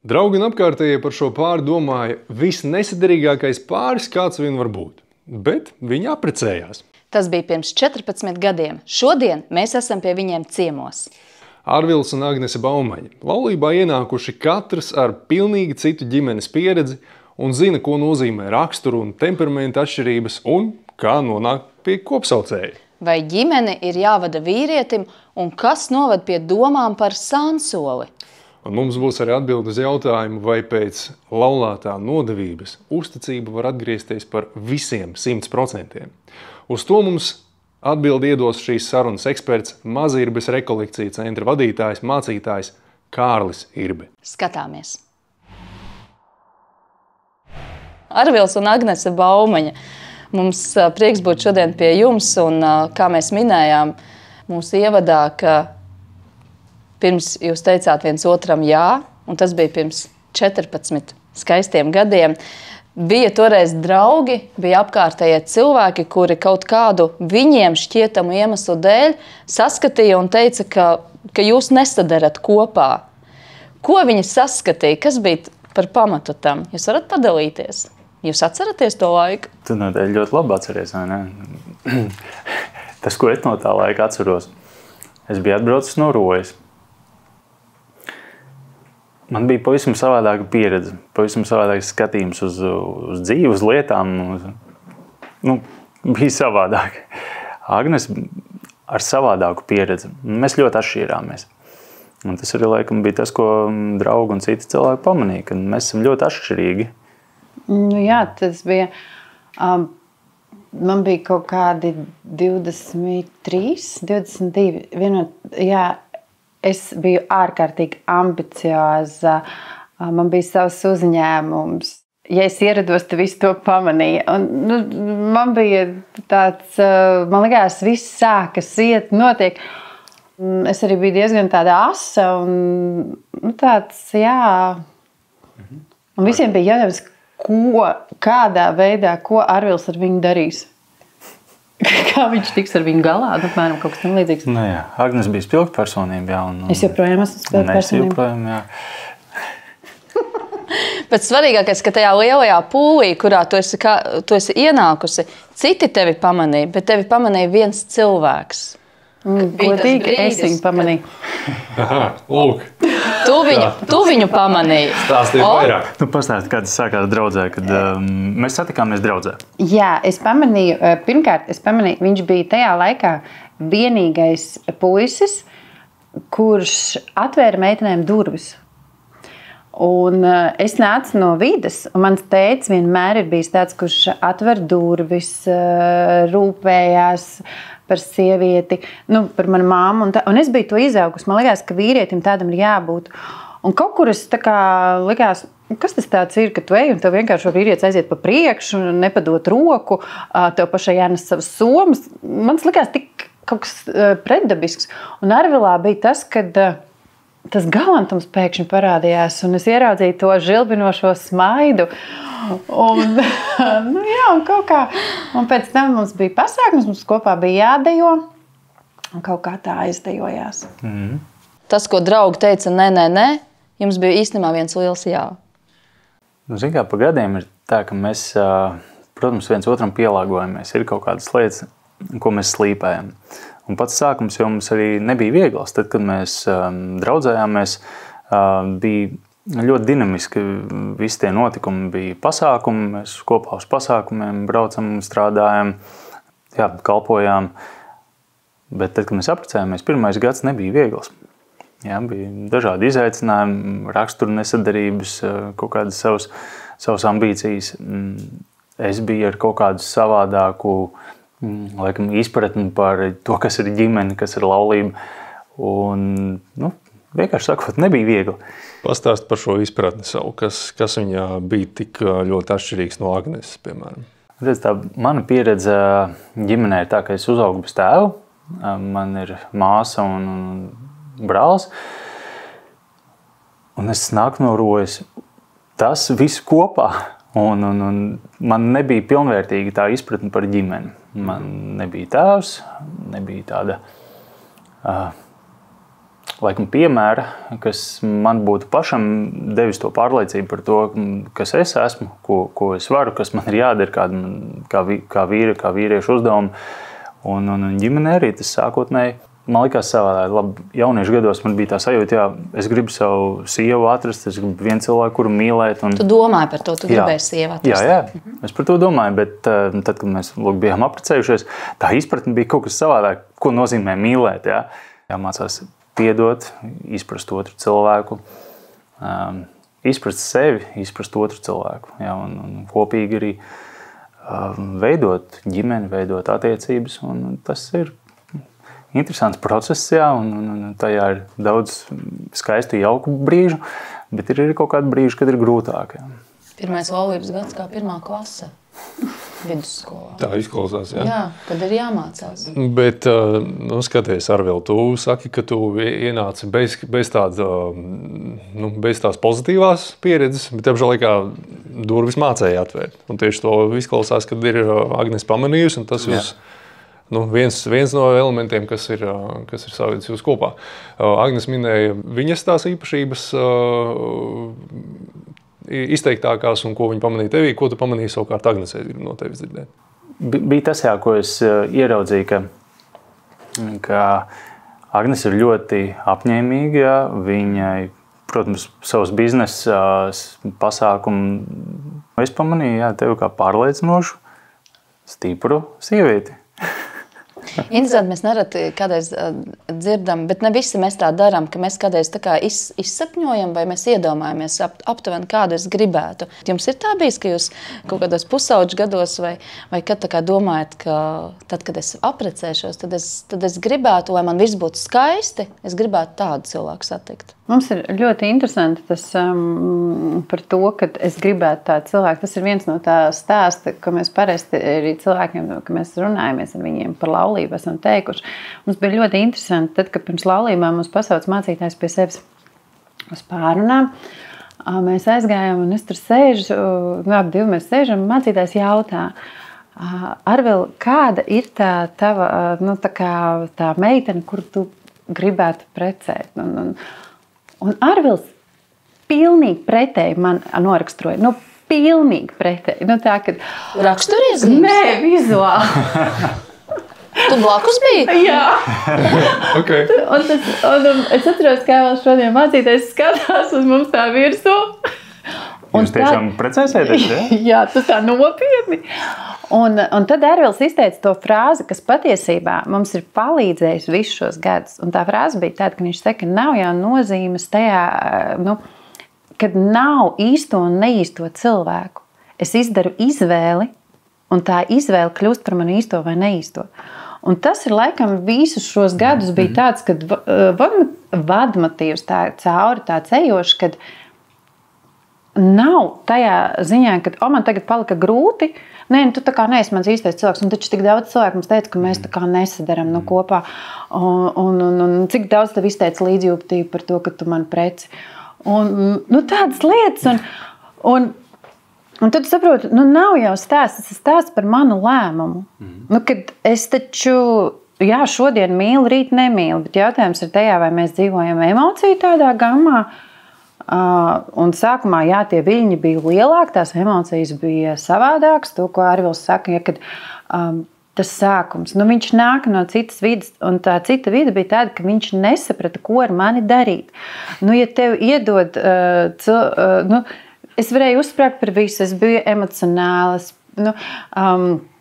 Draugi un apkārtējie par šo pāri domāja visnesaderīgākais pāris, kāds vien var būt. Bet viņi apprecējās. Tas bija pirms 14 gadiem. Šodien mēs esam pie viņiem ciemos. Arvils un Agnese Baumaņi laulībā ienākuši katrs ar pilnīgi citu ģimenes pieredzi un zina, ko nozīmē raksturu un temperamenta atšķirības un kā nonākt pie kopsaucēja. Vai ģimene ir jāvada vīrietim un kas novad pie domām par sānsoli? Un mums būs arī atbildi uz jautājumu, vai pēc laulātā nodevības uzticība var atgriezties par visiem 100%. Uz to mums atbildi iedos šīs sarunas eksperts, Mazirbes rekolekcija centra vadītājs, mācītājs Kārlis Irbe. Skatāmies. Arvils un Agnese Baumaņa. Mums prieks būt šodien pie jums, un kā mēs minējām mūsu ievadā, ka pirms jūs teicāt viens otram jā, un tas bija pirms 14 skaistiem gadiem. Bija toreiz draugi, bija apkārtējie cilvēki, kuri kaut kādu viņiem šķietamu iemeslu dēļ saskatīja un teica, ka jūs nesadarat kopā. Ko viņi saskatīja? Kas bija par pamatu tam? Jūs varat padalīties? Jūs atceraties to laiku? Tu noteikti ļoti labi atceries, vai ne? Tas, ko es no tā laika atceros, es biju atbraucis no Rojas. Man bija pavisam savādāka pieredze, pavisam savādāks skatījums uz dzīvi, uz lietām. Bija savādāk. Agnes ar savādāku pieredzi. Mēs ļoti atšķīrāmies. Un tas arī laikam bija tas, ko draugi un citi cilvēki pamanīja, ka mēs esam ļoti atšķirīgi. Jā, tas bija. Man bija kaut kādi 23, 22. Es biju ārkārtīgi ambicioza, man bija savs uzņēmums. Ja es ierados, tad visu to pamanīja. Man bija tāds, man likās, viss sākas iet, notiek. Es arī biju diezgan tāda asa un tāds, jā. Un visiem bija jautājums, kādā veidā, ko Arvils ar viņu darīs. Kā viņš tiks ar viņu galā? Apmēram kaut kas tam līdzīgs. Jā, Agnes bija spilgta personība, jā. Es joprojām esmu spilgta personība. Joprojām, jā. Bet svarīgākais, ka tajā lielajā pūlī, kurā tu esi ienākusi, citi tevi pamanīja, bet tevi pamanīja viens cilvēks. Godīgi, es viņu pamanīju. Aha, lūk. Tu viņu pamanīji. Stāstīju vairāk. Pastāsti, kā tas sākās draudzē, kad mēs satikāmies draudzē. Jā, es pamanīju, pirmkārt, viņš bija tajā laikā vienīgais puisis, kurš atvēra meitenēm durvis. Un es nācu no vides, un mans tētis vienmēr ir bijis tāds, kurš atver durvis, rūpējās par sievieti, par manu māmu. Un es biju to izaugusi. Man liekas, ka vīrietim tādam ir jābūt. Un kaut kur es tā kā likās, kas tas tāds ir, ka tu ej un tev vienkārši vīrietis aiziet pa priekšu, nepadot roku, tev pašai jānes savas somas. Man likās tik kaut kas pretdabisks. Un Arvilā bija tas, kad tas galantums pēkšņi parādījās, un es ieraudzīju to žilbinošo smaidu. Un kaut kā. Un pēc tam mums bija pasākums, mums kopā bija jādejo, un kaut kā tā aizdejojās. Tas, ko draugi teica, nē, jums bija īstenībā viens liels jā. Zin kā, pa gadiem ir tā, ka mēs, protams, viens otram pielāgojamies. Ir kaut kādas lietas, ko mēs slīpējam. Un pats sākums jau mums arī nebija viegls. Tad, kad mēs draudzējāmies, bija ļoti dinamiski. Visi tie notikumi bija pasākumi. Mēs kopā uz pasākumiem braucam, strādājam, kalpojām. Bet tad, kad mēs apprecējāmies, pirmais gads nebija viegls. Jā, bija dažādi izaicinājumi, rakstura nesadarības, kaut kādas savas ambīcijas. Es biju ar kaut kādu savādāku laikam izpratni par to, kas ir ģimene, kas ir laulība. Un, vienkārši sakot, nebija viegli. Pastāst par šo izpratni savu, kas viņā bija tik ļoti atšķirīgs no Agneses, piemēram. Tā mana pieredze ģimenē ir tā, ka es uzaugu bez tēva. Man ir māsa un brālis. Un es nāku no Rojas. Tas viss kopā. Un man nebija pilnvērtīga tā izpratne par ģimeni. Man nebija tēvs, nebija tāda laikam piemēra, kas man būtu pašam devis to pārliecību par to, kas es esmu, ko es varu, kas man ir jādara, kā vīriešu uzdevumi. Un ģimenē arī tas sākotnēji. Man likās savādāk, labi, jauniešu gados man bija tā sajūta, jā, es gribu savu sievu atrast, es gribu vienu cilvēku, kuru mīlēt. Tu domāji par to, tu gribēji sievu atrast. Jā, es par to domāju, bet tad, kad mēs bijām apprecējušies, tā izpratne bija kaut kas savādāk, ko nozīmē mīlēt. Jāmācās piedot, izprast otru cilvēku, izprast sevi, izprast otru cilvēku. Un kopīgi arī veidot ģimeni, veidot attiecības, un tas ir interesants process, un tajā ir daudz skaistu, jauku brīžu, bet ir arī kaut kādi brīži, kad ir grūtāk. Pirmais laulības gads kā 1. klase vidusskolā. Tā izklausās, jā. Jā, kad ir jāmācās. Bet, skaties, Arvil, tu saki, ka tu ienāci bez tās pozitīvās pieredzes, bet apžēl laikā durvis mācēja atvērt. Un tieši to izklausās, kad ir Agnes pamanījusi, un tas jūs... viens no elementiem, kas ir savedis jūs kopā. Agnes minēja viņas tās īpašības izteiktākās un ko viņa pamanīja tevī, ko tu pamanīji savukārt Agnesē, gribu no tevis dzirdēt. Bija tas, ko es ieraudzīju, ka Agnes ir ļoti apņēmīga, viņai, protams, savus biznesa pasākumu. Es pamanīju, tevi kā pārliecinošu, stipru sievieti. Interesanti, mēs nereti kādreiz dzirdam, bet ne visi mēs tā darām, ka mēs kādreiz tā kā izsapņojam vai mēs iedomājamies aptuveni, kādu es gribētu. Jums ir tā bijis, ka jūs kaut kādos pusauģu gados vai kad tā kā domājat, ka tad, kad es apprecēšos, tad es gribētu, lai man viss būtu skaisti, es gribētu tādu cilvēku satikt. Mums ir ļoti interesanti tas par to, ka es gribētu tādu cilvēku. Tas ir viens no tā stāsta, ka mēs parasti arī cilvēkiem, ka mēs runājamies ar viņiem par laulību, esam teikuši. Mums bija ļoti interesanti, tad, kad pirms laulībām mums pasauc mācītājs pie sevis uz pārunām. Mēs aizgājām un es tur sēžu, ap divi mēs sēžam, mācītājs jautā, Arvil, kāda ir tā tava, tā meitene, kuru tu gribētu precēt? Un Arvils pilnīgi pretēji man noraksturoja. Pilnīgi pretēji. Tā, kad... Raksturiezīmes? Nē, vizuāli. Tu blakus biji? Jā. Okay. Un es atceros, kā vēl šodien mācītājs skatās uz mums tā virsū. Jūs tiešām precēsieties, ja? Jā, tas tā nopietni. Un tad Arvils izteica to frāzi, kas patiesībā mums ir palīdzējis visus šos gadus. Un tā frāze bija tāda, ka viņš saka, ka nav jau nozīmes tajā, kad nav īsto un neīsto cilvēku. Es izdaru izvēli, un tā izvēle kļūst par mani īsto vai neīsto. Un tas ir laikam visus šos gadus bija tāds, kad vadmotīvs tā cauri tāds ejošs, kad nav tajā ziņā, ka man tagad palika grūti, nē, tu tā kā neesi mans īstais cilvēks, un taču tik daudz cilvēku mums teica, ka mēs tā kā nesadaram kopā, un cik daudz tev izteica līdzjūtību par to, ka tu man preci. Un tādas lietas, un tad saprotu, nav jau stāsts, tas ir stāsts par manu lēmumu. Kad es taču, jā, šodien mīlu, rīt nemīlu, bet jautājums ir tajā, vai mēs dzīvojam emociju tādā gammā, un sākumā, jā, tie viļņi bija lielāki, tās emocijas bija savādākas, to, ko Arvils saka, kad tas sākums, viņš nāk no citas vidas, un tā cita vida bija tāda, ka viņš nesaprata, ko ar mani darīt. Ja tev iedod, es varēju uzsprāgt par visu, es biju emocionāls,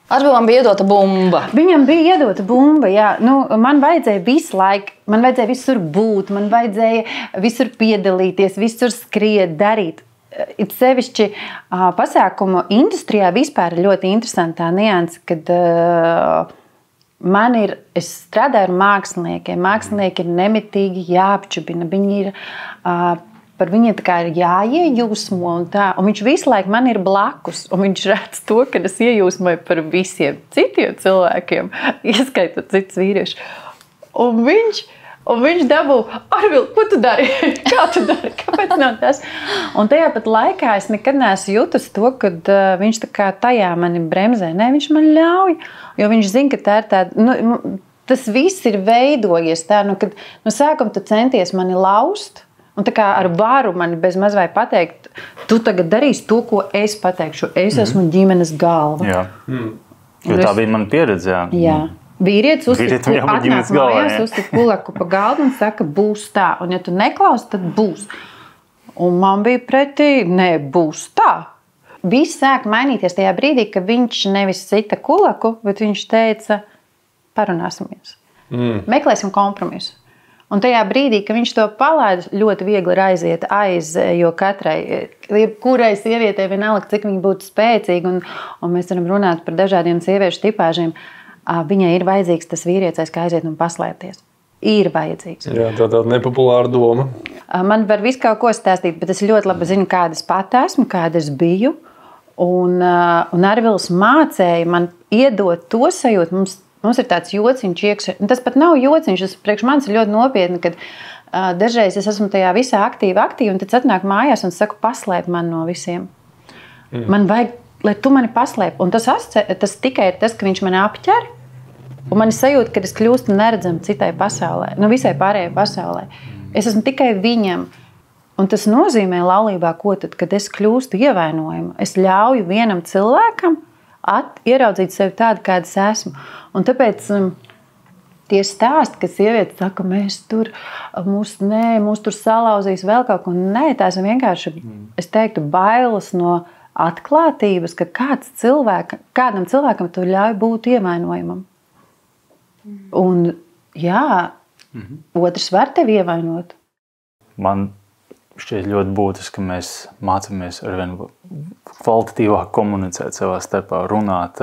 Arvilam bija iedota bumba. Viņam bija iedota bumba, jā. Man vajadzēja visu laiku, man vajadzēja visur būt, man vajadzēja visur piedalīties, visur skriet, darīt. It sevišķi pasākumu industrijā vispār ir ļoti interesantā nianse, kad es strādāju ar māksliniekiem. Mākslinieki ir nemitīgi jāapčubina, viņi ir... Par viņiem tā kā ir jāiejūsmo un tā. Un viņš visu laiku man ir blakus. Un viņš redz to, ka es iejūsmoju par visiem citiem cilvēkiem, ieskaitot citus vīriešus. Un viņš dabū, Arvil, ko tu dari? Kā tu dari? Kāpēc nav tas? Un tajā pat laikā es nekad neesmu jutus to, kad viņš tā kā tajā mani bremzē. Nē, viņš man ļauj. Jo viņš zina, ka tā ir tāda... tas viss ir veidojies tā, kad no sākuma tu centies mani laust, un tā kā ar varu mani bez maz vai pateikt, tu tagad darīsi to, ko es pateikšu. Es esmu ģimenes galva. Jā. Jo tā bija mana pieredze, Jā. Vīrietis atnāk mājās, uzstāv kulaku pa galdu un saka, būs tā. Un ja tu neklausi, tad būs. Un man bija pretī, ne, būs tā. Viss sāk mainīties tajā brīdī, ka viņš nevis sita kulaku, bet viņš teica, parunāsimies. Meklēsim kompromisu. Un tajā brīdī, kad viņš to palaid, ļoti viegli ir aiziet aiz, jo kurai sievietei vienalga, cik viņa būtu spēcīga, un mēs varam runāt par dažādiem sieviešu tipāžiem, viņai ir vajadzīgs tas vīrietis, kā aiziet un paslēpties. Ir vajadzīgs. Jā, tā nepopulāra doma. Man var visu kaut ko stāstīt, bet es ļoti labi zinu, kāda es pat esmu, kāda es biju. Un Arvils mācēja man iedot to sajūtu. Mums ir tāds jociņš iekšā. Tas pat nav jociņš, tas priekš manis ir ļoti nopietni, kad dažreiz es esmu tajā visā aktīvi, un tad atnāk mājās un saku, paslēp man no visiem. Man vajag, lai tu mani paslēp. Un tas tikai ir tas, ka viņš mani apķer, un man ir sajūta, ka es kļūstu neredzama citai pasaulē, visai pārējai pasaulē. Es esmu tikai viņam. Un tas nozīmē laulībā, ko tad, kad es kļūstu ievainojama. Es ļauju vienam cilvēkam ieraudzīt sevi tādu, kāda es esmu. Un tāpēc tie stāsti, ka sieviete saka, mūs tur salauzīs vēl kaut ko. Nē, tās ir vienkārši, es teiktu, bailes no atklātības, ka kādam cilvēkam tu ļauj būt ievainojamam. Un jā, otrs var tevi ievainot. Man šķiet ļoti būtiski, ka mēs mācāmies arvien kvalitatīvāk komunicēt savā starpā, runāt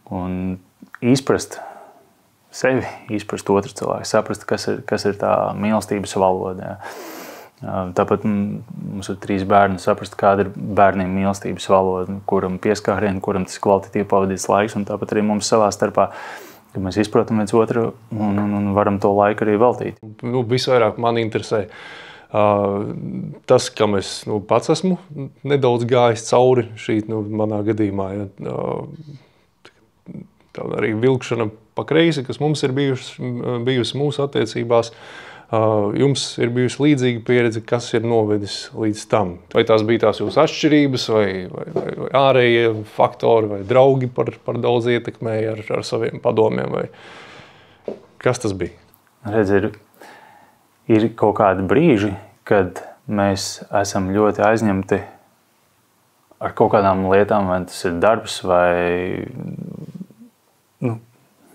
un izprast sevi, izprast otru cilvēku, saprast, kas ir tā mīlestības valoda. Tāpat mums ir 3 bērni, saprast, kāda ir bērniem mīlestības valoda, kuram pieskārieni, kuram tas kvalitatīvi pavadīts laiks, un tāpat arī mums savā starpā, ka mēs izprotam viens otru un varam to laiku arī veltīt. Visvairāk man interesē tas, kam es pats esmu nedaudz gājis cauri šī manā gadījumā. Tā arī vilkšana pa kreisi, kas mums ir bijusi mūsu attiecībās. Jums ir bijusi līdzīga pieredze, kas ir novedis līdz tam. Vai tās bija tās jūsu atšķirības, vai ārējie faktori, vai draugi par daudz ietekmēja ar saviem padomiem, vai kas tas bija? Redz, ir kaut kādi brīži, kad mēs esam ļoti aizņemti ar kaut kādām lietām, vai tas ir darbs, vai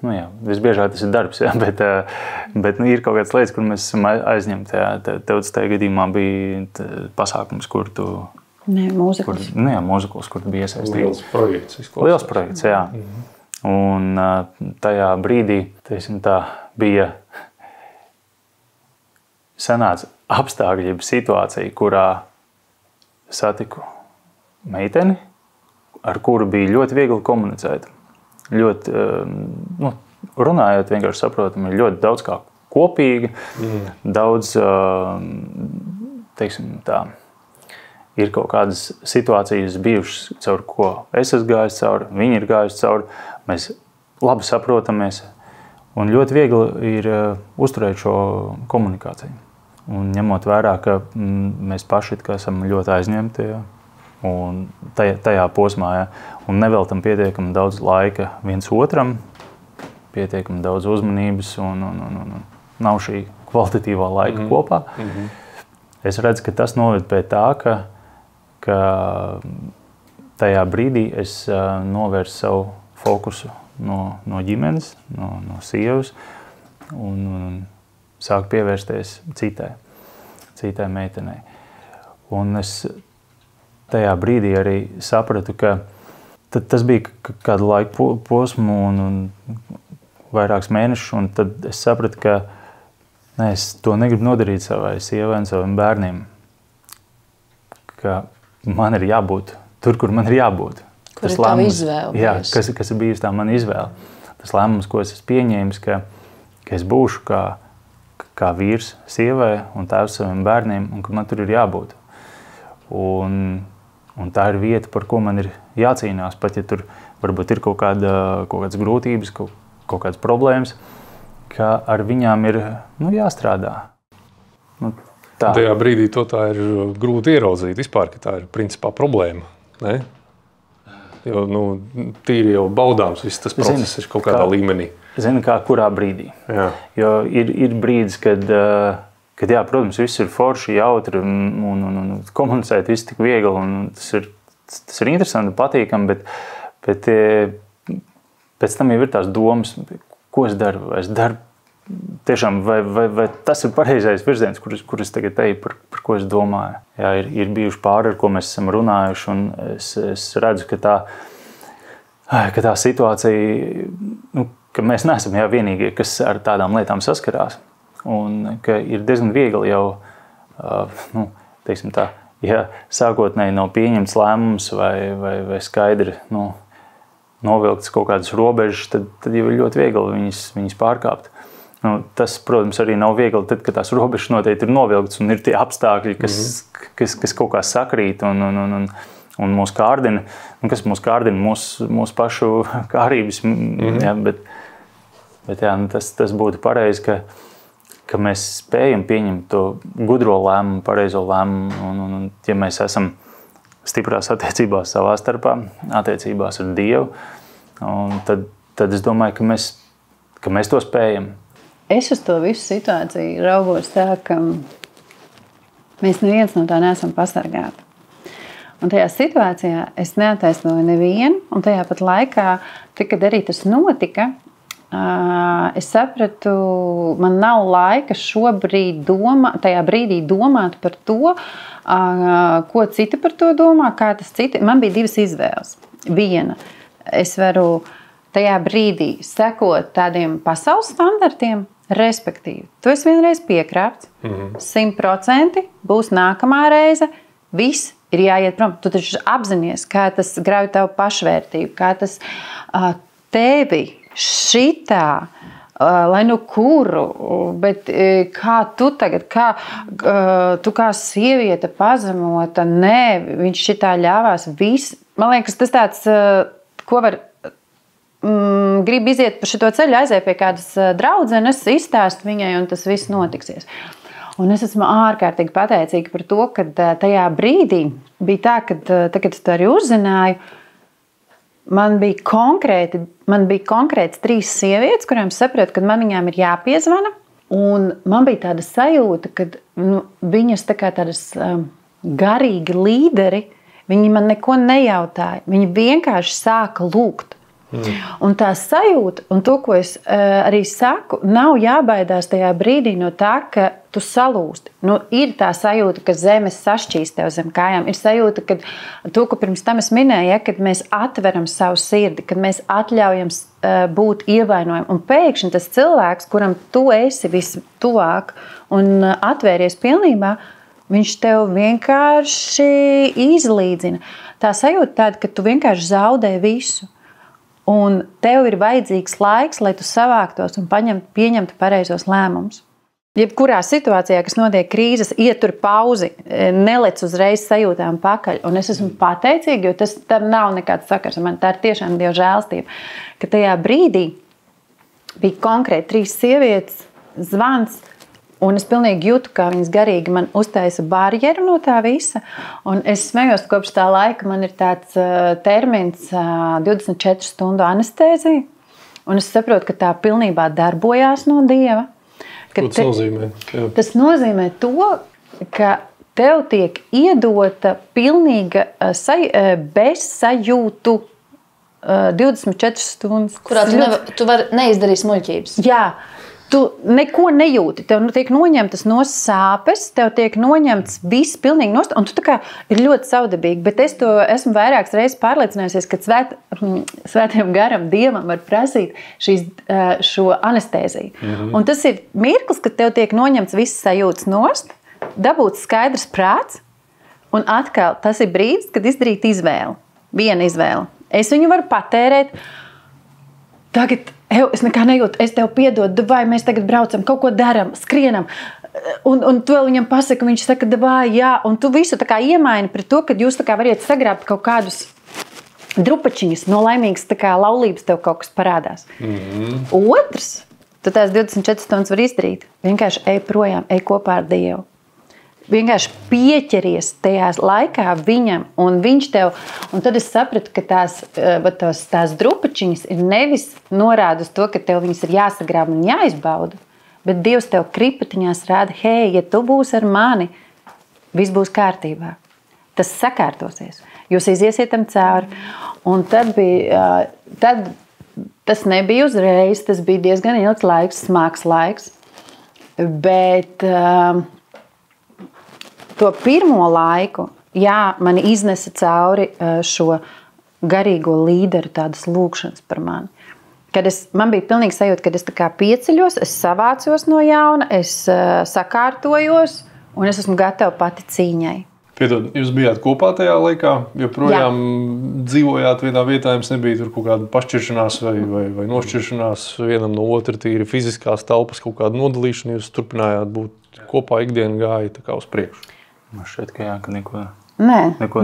jā, visbiežāk tas ir darbs, jā, bet ir kaut kādas lietas, kur mēs esam aizņemti. Tev tajā gadījumā bija pasākums, kur tu... Mūzikls. Mūzikls, kur tu biji iesaistīts. Liels projekts, jā. Un tajā brīdī, bija sanāca apstākļi, situācija, kurā satiku meiteni, ar kuru bija ļoti viegli komunicēt. Ļoti, runājot, vienkārši saprotam, ir ļoti daudz kā kopīgi, daudz, teiksim tā, ir kaut kādas situācijas bijušas, caur ko es esmu gājis cauri, viņi ir gājuši cauri, mēs labi saprotamies, un ļoti viegli ir uzturēt šo komunikāciju. Un ņemot vērā, ka mēs paši esam ļoti aizņemti un tajā posmā, un neveltam pietiekami daudz laika viens otram, pietiekami daudz uzmanības un nav šī kvalitatīvā laika kopā. Es redzu, ka tas noved pie tā, ka tajā brīdī es novērsu savu fokusu no ģimenes, no sievas un sāku pievērsties citai meitenei. Un es tajā brīdī arī sapratu, ka tas bija kādu laiku posmu un vairākus mēnešus, un tad es sapratu, ka es to negribu nodarīt savai sievai un saviem bērniem. Ka man ir jābūt tur, kur man ir jābūt. Kur ir tava izvēle? Jā, kas ir bijusi tā mana izvēle. Tas lēmums, ko es esmu pieņēmis, ka es būšu kā vīrs sievai un tēvs saviem bērniem, un ka man tur ir jābūt. Un tā ir vieta, par ko man ir jācīnās, pat ja tur varbūt ir kaut kādas grūtības, kaut kaut kādas problēmas, ka ar viņām ir jāstrādā. Tajā brīdī tā ir grūti ieraudzīt vispār, ka tā ir principā problēma. Ne? Jo tīri jau baudāms viss tas process ir kaut kādā līmenī. Zini, kā kurā brīdī. Jā. Jo ir brīdis, kad jā, protams, viss ir forši, jautri un komunicēt viss tik viegli. Un tas ir interesanti un patīkami, bet pēc tam jau ir tās domas, ko es daru. Vai es daru tiešām, vai tas ir pareizais virziens, kur es tagad eju, par ko es domāju. Jā, ir bijuši pāri, ar ko mēs esam runājuši, un es redzu, ka tā situācija, ka mēs neesam vienīgie, kas ar tādām lietām saskarās. Un ka ir diezgan viegli jau, teiksim tā, ja sākotnēji nav pieņemts lēmums vai skaidri novilkts kaut kādas robežas, tad jau ir ļoti viegli viņas pārkāpt. Tas, protams, arī nav viegli, tad, kad tās robežas noteikti ir novilktas un ir tie apstākļi, kas kaut kā sakrīt un mūs kārdina. Kas mūs kārdina? Mūsu pašu kārības. Jā, bet jā, tas būtu pareizi, ka mēs spējam pieņemt to gudro lēmumu, pareizo lēmumu. Un ja mēs esam stiprās attiecībās savā starpā, attiecībās ar Dievu, tad es domāju, ka mēs to spējam. Es uz to visu situāciju raugos tā, ka mēs neviens no tā neesam pasargāti. Un tajā situācijā es neattaisnoju nevienu, un tajā pat laikā, kad arī tas notika, es sapratu, man nav laika šobrīd tajā brīdī domāt par to, ko citi par to domā, kā tas citi. Man bija divas izvēles. Viena, es varu tajā brīdī sekot tādiem pasaules standartiem, respektīvi, tu esi vienreiz piekrāpts, 100% būs nākamā reize, viss ir jāiet prom. Tu taču apzinies, kā tas grauj tavu pašvērtību, kā tas tevi šitā, lai kuru, bet kā tu tagad, tu kā sieviete pazemota, nē, viņš šitā ļāvās, viss. Man liekas, tas tāds, ko var grib iziet pa šito ceļu, aiziet pie kādas draudzenes, izstāst viņai, un tas viss notiksies. Un es esmu ārkārtīgi pateicīga par to, ka tajā brīdī bija tā, kad es to arī uzzināju, man bija konkrēts 3 sievietes, kurām saprotu, ka man viņām ir jāpiezvana, un man bija tāda sajūta, ka viņas tā kā tādas garīgi līderi, viņi man neko nejautāja, viņi vienkārši sāka lūgt. Un tā sajūta, un to, ko es arī saku, nav jābaidās tajā brīdī no tā, ka tu salūsti. Ir tā sajūta, ka zemes sašķīst tev zem kājām. Ir sajūta, ka to, ko pirms tam es minēju, kad mēs atveram savu sirdi, kad mēs atļaujam būt ievainojami. Un pēkšņi tas cilvēks, kuram tu esi vistuvāk un atvēries pilnībā, viņš tev vienkārši izlīdzina. Tā sajūta tāda, ka tu vienkārši zaudē visu. Un tev ir vajadzīgs laiks, lai tu savāktos un pieņemtu pareizos lēmumus. Jebkurā situācijā, kas notiek krīzes, ietur pauzi, nelec uzreiz sajūtām pakaļ. Un es esmu pateicīga, jo tam nav nekāds sakars. Man tā ir tiešām Dieva žēlstība, ka tajā brīdī bija konkrēti 3 sievietes, zvans, un es pilnīgi jūtu, kā viņas garīgi man uztaisa barjeru no tā visa. Un es smējos, kopš tā laika man ir tāds termins 24 stundu anestēzija. Un es saprotu, ka tā pilnībā darbojās no Dieva. Ko tas nozīmē? Jā. Tas nozīmē to, ka tev tiek iedota pilnīga bezsajūtu 24 stundas. Kurā tu vari neizdarīt muļķības. Jā. Tu neko nejūti, tev tiek noņemtas no sāpes, tev tiek noņemts viss pilnīgi nost, un tu tā kā ir ļoti savdabīgi, bet es to esmu vairākas reizes pārliecinājusies, ka svētajam garam Dievam var prasīt šo anestēziju. Un tas ir mirklis, kad tev tiek noņemts viss sajūtas nost, dabūts skaidrs prāts, un atkal tas ir brīdis, kad izdarīt izvēli, viena izvēle. Es viņu varu patērēt, tagad es nekā nejūtu, es tev piedodu, vai mēs tagad braucam, kaut ko daram, skrienam. Un tu vēl viņam pasaka, viņš saka, vai jā, un tu visu tā kā iemaini pret to, ka jūs tā kā variet sagrābt kaut kādus drupačiņas, no laimīgas tā kā laulības tev kaut kas parādās. Otrs, tu tās 24 stundas var izdarīt. Vienkārši ej projām, ej kopā ar Dievu. Vienkārši pieķeries tajā laikā viņam, un viņš tev, un tad es sapratu, ka tās drupačiņas ir nevis norāda uz to, ka tev viņas ir jāsagrāb un jāizbauda, bet Dievs tev kripatiņās rāda, hei, ja tu būsi ar mani, viss būs kārtībā. Tas sakārtosies. Jūs iziesiet tam cauri. Un tad tas nebija uzreiz, tas bija diezgan ilgs laiks, smags laiks, bet to pirmo laiku, mani iznesa cauri šo garīgo līderu tādas lūkšanas par mani. Kad man bija pilnīgi sajūta, kad es tā kā pieceļos, es savācos no jauna, es sakārtojos un es esmu gatava pati cīņai. Piedod, jūs bijāt kopā tajā laikā, joprojām dzīvojāt vienā vietā, jums nebija tur kaut kāda pašķiršanās vai nošķiršanās vienam no otra, tīri fiziskās telpas kaut kāda nodalīšana, jūs turpinājāt būt kopā, ikdienu gāja tā kā uz priekšu. Man šķiet, ka ka neko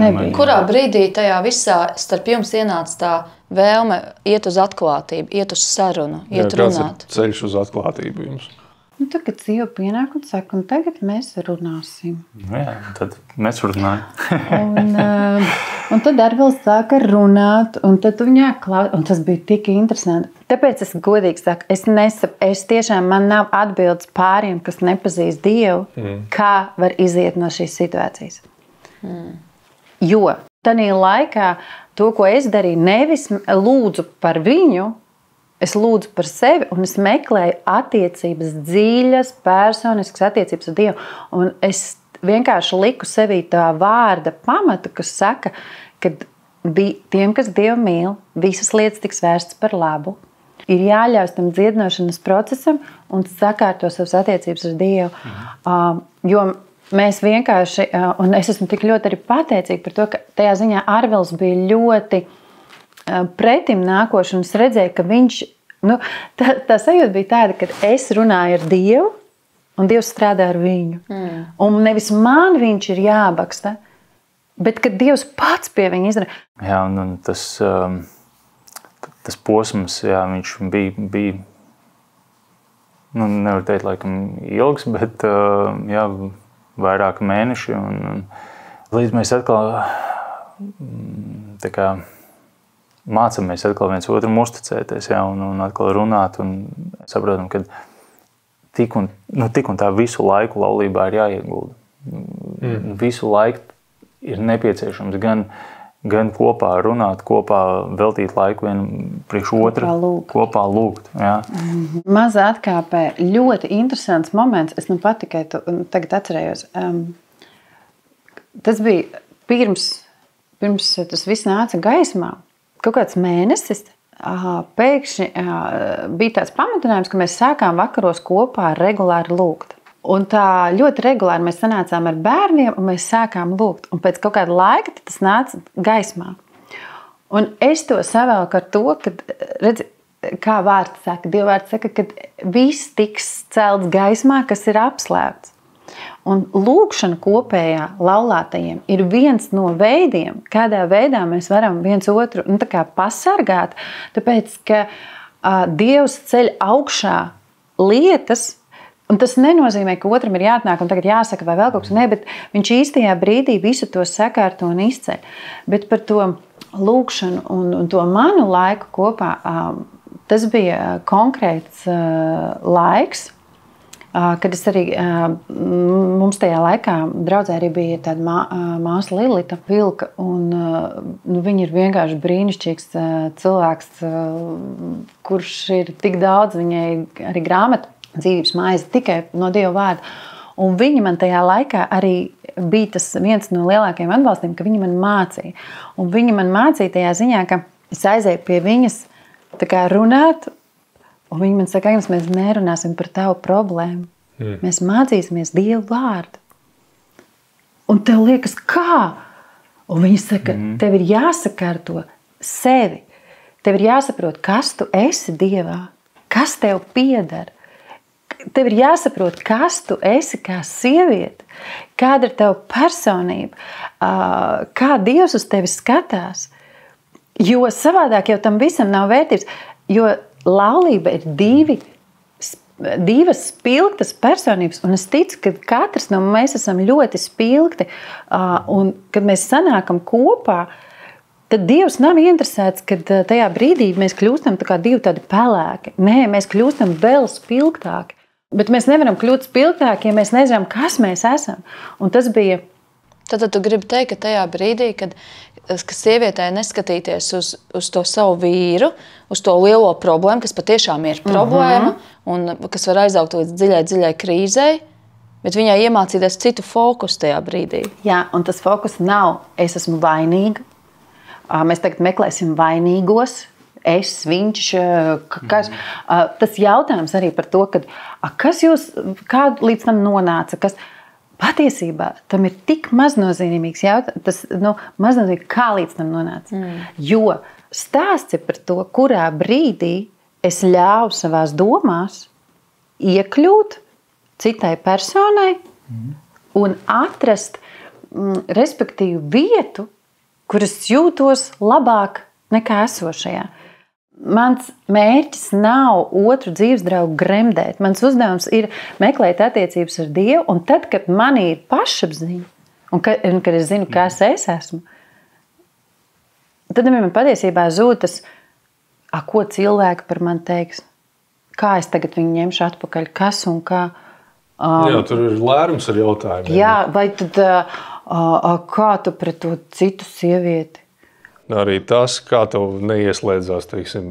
nebija. Kurā brīdī tajā visā starp jums ienāca tā vēlme iet uz atklātību, iet uz sarunu, iet runāt? Kāds ir ceļš uz atklātību jums? Tagad Sieva pienāk un saka, un tagad mēs runāsim. Jā, tad mēs runājam. un tad Arvils sāka runāt, un tad viņā klausās, un tas bija tik interesanti. Tāpēc es godīgi saku, es tiešām, man nav atbildes pāriem, kas nepazīst Dievu, kā var iziet no šīs situācijas. Jo tajā laikā to, ko es darīju, nevis lūdzu par viņu, es lūdzu par sevi un es meklēju attiecības, dziļas, personiskas attiecības ar Dievu. Un es vienkārši liku sevī tā vārda pamatu, kas saka, ka tiem, kas Dievu mīl, visas lietas tiks vērstas par labu. Ir jāļaus tam dziedināšanas procesam un sakārto savas attiecības ar Dievu. Jo mēs vienkārši, un es esmu tik ļoti arī pateicīga par to, ka tajā ziņā Arvils bija ļoti pretim nākoši, un es redzēju, ka viņš, tā sajūta bija tāda, ka es runāju ar Dievu, un Dievs strādā ar viņu. Un nevis man viņš ir jābaksta, bet kad Dievs pats pie viņa izdara. Jā, un tas posms, viņš bija nevar teikt, laikam, ilgs, bet vairāki mēneši, un līdz mēs atkal tā kā mācāmies atkal viens otram uzticēties, un atkal runāt, un saprotam, ka tik un tā visu laiku laulībā ir jāiegulda. Visu laiku ir nepieciešams gan kopā runāt, kopā veltīt laiku vienam priekš otra, kopā lūgt. Jā. Maza atkāpē, ļoti interesants moments, es pat tikai tagad atcerējos. Tas bija pirms tas viss nāca gaismā. Kaut kāds mēnesis pēkšņi bija tāds pamatinājums, ka mēs sākām vakaros kopā regulāri lūgt. Un tā ļoti regulāri mēs sanācām ar bērniem un mēs sākām lūgt. Un pēc kaut kāda laika tas nāca gaismā. Un es to savēlku ar to, ka, redzi, kā vārds saka, Dieva vārds saka, ka viss tiks celts gaismā, kas ir apslēpts. Un lūkšana kopējā laulātajiem ir viens no veidiem, kādā veidā mēs varam viens otru pasargāt, tāpēc, ka Dievs ceļ augšā lietas, un tas nenozīmē, ka otram ir jāatnāk un tagad jāsaka vai vēl kaut kas, ne, bet viņš īstajā brīdī visu to sakārto un izceļ. Bet par to lūkšanu un to manu laiku kopā, tas bija konkrēts laiks, kad es arī, mums tajā laikā draudzē arī bija tāda māsa Lilita Vilka, un viņa ir vienkārši brīnišķīgs cilvēks, kurš ir tik daudz, viņai arī grāmata dzīves maize tikai no Dieva vārda. Un viņa man tajā laikā arī bija tas viens no lielākajiem atbalstiem, ka viņa man mācīja. Un viņa man mācīja tajā ziņā, ka es aizēju pie viņas tā kā runāt, un viņa man saka, Agnes, mēs nerunāsim par tavu problēmu. Mēs mācīsimies Dievu vārdu. Un tev liekas, kā? Un viņa saka, tev ir jāsakārto sevi. Tev ir jāsaprot, kas tu esi Dievā, kas tev pieder. Tev ir jāsaprot, kas tu esi kā sieviete, kāda ir tava personība, kā Dievs uz tevi skatās. Jo savādāk jau tam visam nav vērtības. Jo laulība ir divas spilgtas personības, un es ticu, ka katrs no mēs esam ļoti spilgti, un kad mēs sanākam kopā, tad Dievs nav interesēts, kad tajā brīdī mēs kļūstam tā kā divi tādi pelēki. Nē, mēs kļūstam vēl spilgtāki. Bet mēs nevaram kļūt spilgtāki, ja mēs nezinām, kas mēs esam. Un tas bija... Tad tu gribi teikt, ka tajā brīdī, kad sievietē neskatīties uz to savu vīru, uz to lielo problēmu, kas patiešām ir problēma, un kas var aizaugt līdz dziļai krīzei, bet viņai iemācīties citu fokusu tajā brīdī. Jā, un tas fokus nav, es esmu vainīga. Mēs tagad meklēsim vainīgos. Es, viņš, kas. Tas jautājums arī par to, kas jūs, kā līdz tam nonāca, kas patiesībā tam ir tik maznozīmīgs jautājums, tas maznozīmīgi, kā līdz tam nonāca. Jo stāsts ir par to, kurā brīdī es ļauju savās domās iekļūt citai personai un atrast, respektīvi, vietu, kuras jūtos labāk nekā esošajā. Mans mērķis nav otru dzīves draugu gremdēt. Mans uzdevums ir meklēt attiecības ar Dievu, un tad, kad man ir pašapziņa, un kad es zinu, kas es esmu, tad man patiesībā zūd tas, ko cilvēki par mani teiks, kā es tagad viņu ņemšu atpakaļ, kas un kā. Jā, tur ir lērums ar jautājumiem. Jā, vai tad kā tu pret to citu sievieti? Arī tas, kā tev neieslēdzās, teiksim,